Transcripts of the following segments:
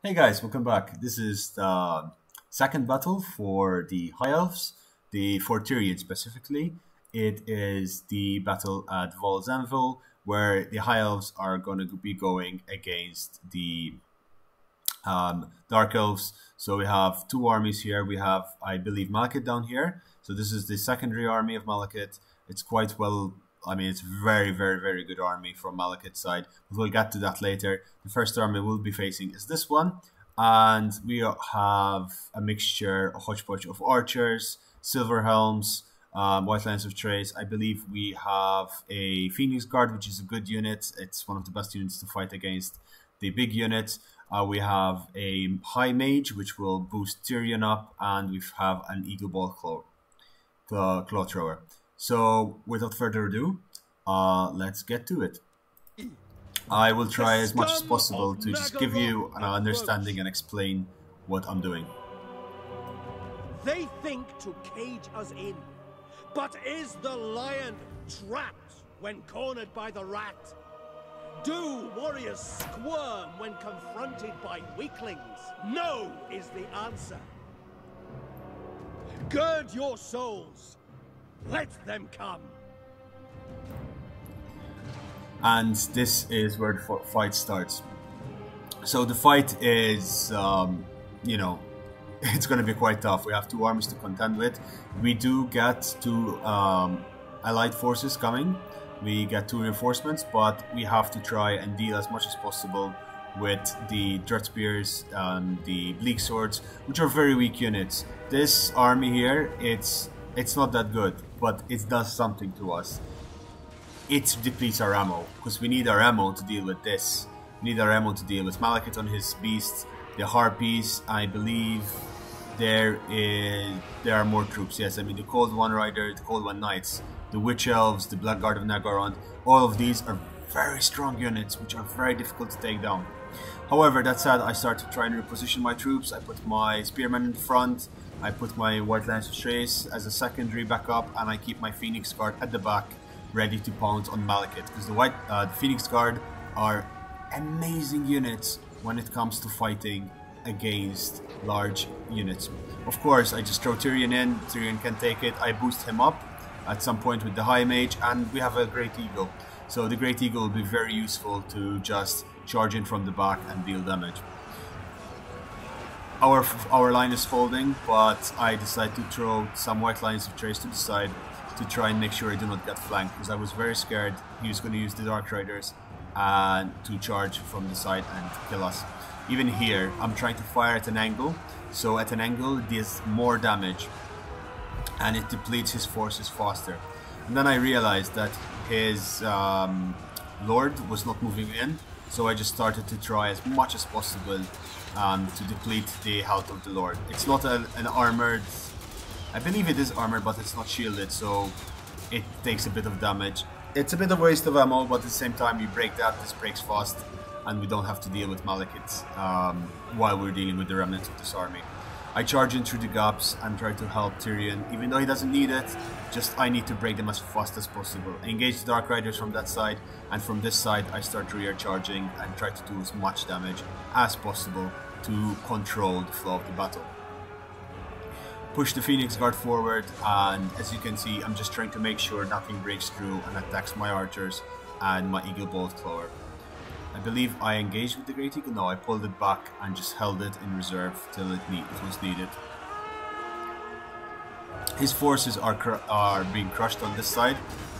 Hey guys, welcome back. This is the second battle for the High Elves, for Tyrion specifically. It is the battle at Vaul's Anvil, where the High Elves are going to be going against the Dark Elves. So we have two armies here. We have, I believe, Malekith down here. So this is the secondary army of Malekith. It's quite well. I mean, it's very good army from Malekith's side. But we'll get to that later. The first army we'll be facing is this one. And we have a mixture, a hodgepodge of archers, silver helms, white lines of trace. I believe we have a Phoenix Guard, which is a good unit. It's one of the best units to fight against the big units. We have a High Mage, which will boost Tyrion up, and we have an Eagle Ball Claw Thrower. So, without further ado, let's get to it. I will try as much as possible to just give you an understanding and explain what I'm doing. They think to cage us in, but is the lion trapped when cornered by the rat? Do warriors squirm when confronted by weaklings? No is the answer. Gird your souls. Let them come. And this is where the fight starts. So the fight is, you know, it's going to be quite tough. We have two armies to contend with. We do get two allied forces coming. We get two reinforcements, but we have to try and deal as much as possible with the Dread Spears and the Bleak Swords, which are very weak units. This army here, it's not that good, but it does something to us. It depletes our ammo, because we need our ammo to deal with this. We need our ammo to deal with Malekith on his beasts, the Harpies. I believe there are more troops, yes. I mean, the Cold One Rider, the Cold One Knights, the Witch Elves, the Blackguard of Nagorond, all of these are very strong units, which are very difficult to take down. However, that said, I start to try and reposition my troops. I put my Spearmen in front, I put my White Lance of Trace as a secondary backup, and I keep my Phoenix Guard at the back, ready to pounce on Malekith, because the Phoenix Guard are amazing units when it comes to fighting against large units. Of course, I just throw Tyrion in, Tyrion can take it, I boost him up at some point with the High Mage, and we have a Great Eagle. So the Great Eagle will be very useful to just charge in from the back and deal damage. Our line is folding, but I decide to throw some White Lines of Trace to the side to try and make sure I do not get flanked, because I was very scared he was going to use the Dark Riders and to charge from the side and kill us. Even here, I'm trying to fire at an angle, so at an angle it does more damage and it depletes his forces faster. And then I realized that his Lord was not moving in, so I just started to try as much as possible to deplete the health of the Lord. It's not an armored... I believe it is armored, but it's not shielded, so it takes a bit of damage. It's a bit of waste of ammo, but at the same time you break that, this breaks fast, and we don't have to deal with Malekith while we're dealing with the remnants of this army. I charge in through the gaps and try to help Tyrion, even though he doesn't need it, just I need to break them as fast as possible. Engage the Dark Riders from that side, and from this side I start rear charging and try to do as much damage as possible to control the flow of the battle. Push the Phoenix Guard forward, and as you can see, I'm just trying to make sure nothing breaks through and attacks my archers and my Eagle Bolt Thrower. I believe I engaged with the Great Eagle. No, I pulled it back and just held it in reserve till it was needed. His forces are being crushed on this side,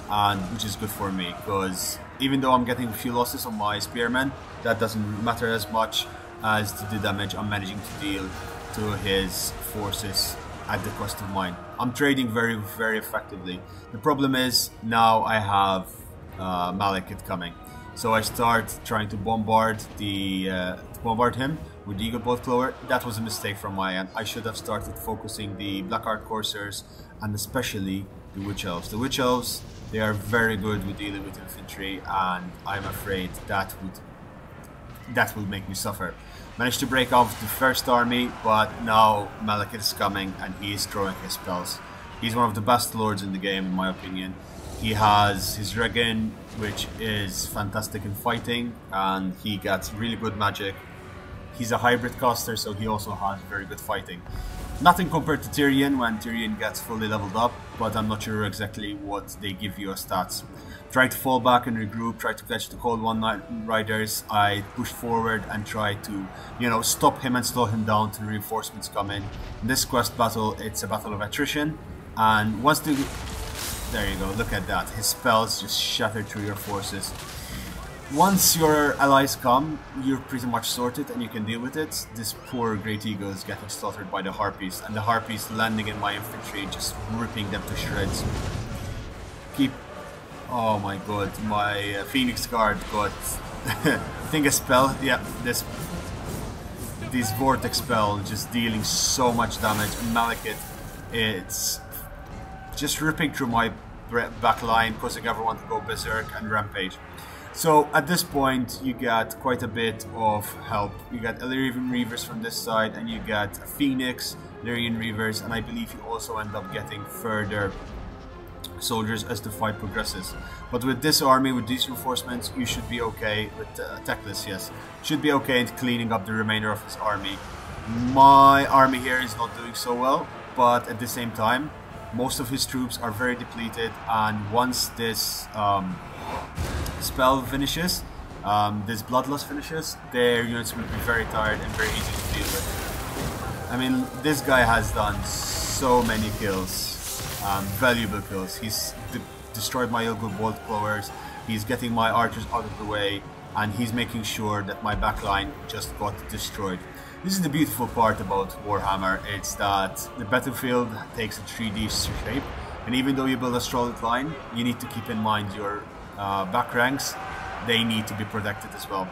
and which is good for me, because even though I'm getting a few losses on my Spearmen, that doesn't matter as much as the damage I'm managing to deal to his forces at the cost of mine. I'm trading very effectively. The problem is now I have Malekith coming, so I start trying to bombard him with the Eagle Bolt Thrower. That was a mistake from my end. I should have started focusing the Blackguard Coursers and especially the Witch Elves. The Witch Elves, they are very good with dealing with infantry, and I'm afraid that will make me suffer. Managed to break off the first army, but now Malekith is coming and he is throwing his spells. He's one of the best lords in the game, in my opinion. He has his which is fantastic in fighting, and he gets really good magic He's a hybrid caster, so he also has very good fighting. Nothing compared to Tyrion when Tyrion gets fully leveled up, but I'm not sure exactly what they give you as stats. Try to fall back and regroup, try to catch the Cold One Riders. I push forward and try to, you know, stop him and slow him down till reinforcements come in. In this quest battle, it's a battle of attrition, and once the... There you go, look at that. His spells just shatter through your forces. Once your allies come, you're pretty much sorted and you can deal with it. This poor Great Eagle is getting slaughtered by the Harpies, and the Harpies landing in my infantry, just ripping them to shreds. Oh my god, my Phoenix Guard got, I think a spell, yeah, this Vortex spell just dealing so much damage. Malekith, it's just ripping through my back line, causing everyone to go berserk and rampage. So at this point you get quite a bit of help. You got Ellerion Reavers from this side, and you get Phoenix, Ellerion Reavers, and I believe you also end up getting further soldiers as the fight progresses. But with this army, with these reinforcements, you should be okay with Teclis, yes. Should be okay in cleaning up the remainder of his army. My army here is not doing so well, but at the same time, most of his troops are very depleted, and once this spell finishes, this Bloodlust finishes, their units will be very tired and very easy to deal with. I mean, this guy has done so many kills. Valuable kills. He's destroyed my Ilgul Bolt Blowers, he's getting my archers out of the way, and he's making sure that my backline just got destroyed. This is the beautiful part about Warhammer, it's that the battlefield takes a 3D shape, and even though you build a solid line, you need to keep in mind your back ranks, they need to be protected as well.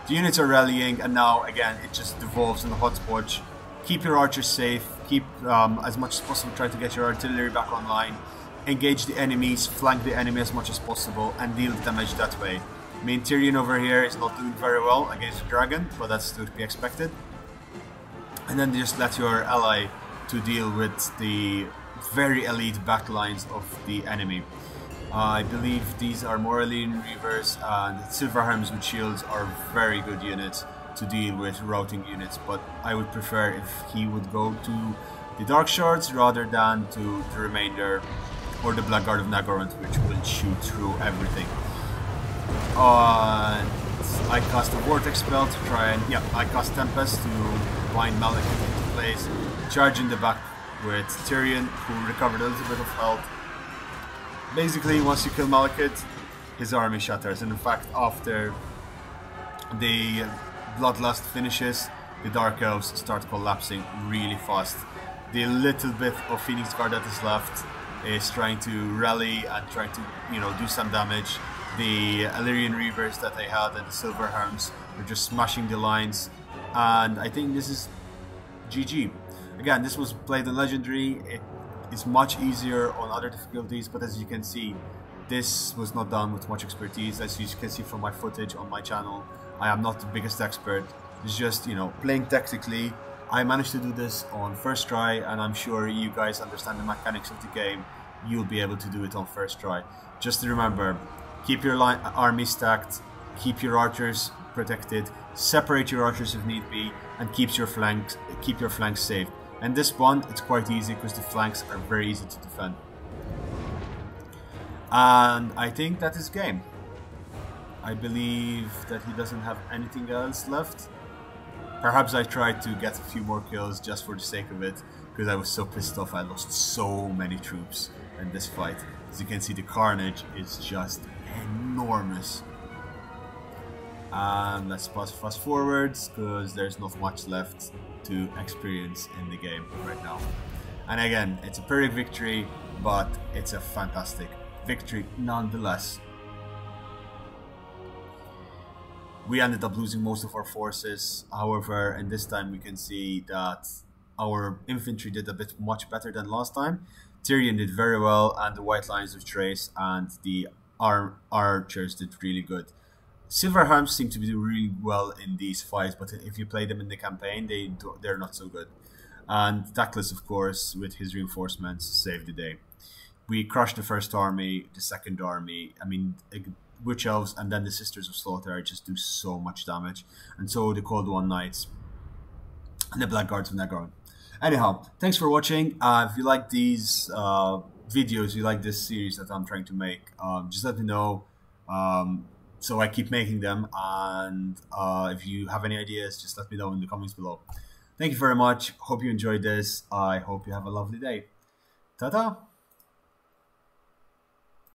The units are rallying, and now again it just devolves in the hotspot. Keep your archers safe, keep as much as possible, try to get your artillery back online, engage the enemies, flank the enemy as much as possible, and deal damage that way. I mean, Tyrion over here is not doing very well against the dragon, but that's to be expected. And then just let your ally to deal with the very elite backlines of the enemy. I believe these are more Ellerion Reavers, and Silverhelms with shields are very good units to deal with routing units, but I would prefer if he would go to the Dark Shards rather than to the remainder or the Blackguard of Nagorant, which will shoot through everything. I cast a Vortex spell to try and, yeah, I cast Tempest to bind Malekith into place, charge in the back with Tyrion, who recovered a little bit of health. Basically, once you kill Malekith, his army shatters, and in fact, after the Bloodlust finishes, the Dark Elves start collapsing really fast. The little bit of Phoenix Guard that is left is trying to rally and trying to, you know, do some damage. The Ellerion Reavers that I had and the Silverhelms are just smashing the lines, and I think this is GG. Again, this was played on Legendary. It is much easier on other difficulties, but as you can see, this was not done with much expertise. As you can see from my footage on my channel, I am not the biggest expert. It's just, you know, playing tactically. I managed to do this on first try, and I'm sure you guys understand the mechanics of the game. You'll be able to do it on first try. Just remember, keep your army stacked, keep your archers protected, separate your archers if need be, and keep your flanks safe. And this one, it's quite easy because the flanks are very easy to defend. And I think that is game. I believe that he doesn't have anything else left. Perhaps I tried to get a few more kills just for the sake of it, because I was so pissed off. I lost so many troops in this fight. As you can see, the carnage is just enormous. And let's fast forwards, because there's not much left to experience in the game right now. And again, it's a Pyrrhic victory, but it's a fantastic victory nonetheless. We ended up losing most of our forces, however, and this time we can see that our infantry did a bit much better than last time. Tyrion did very well, and the White Lions of Trace and the archers did really good. Silverhelms seem to do really well in these fights, but if you play them in the campaign, they're not so good. And Teclis, of course, with his reinforcements, saved the day. We crushed the first army, the second army. I mean, Witch Elves, and then the Sisters of Slaughter just do so much damage. And so the Cold One Knights and the Blackguards when they're going. Anyhow, thanks for watching. If you like these videos, you like this series that I'm trying to make, just let me know. So I keep making them. And if you have any ideas, just let me know in the comments below. Thank you very much. Hope you enjoyed this. I hope you have a lovely day. Ta-ta!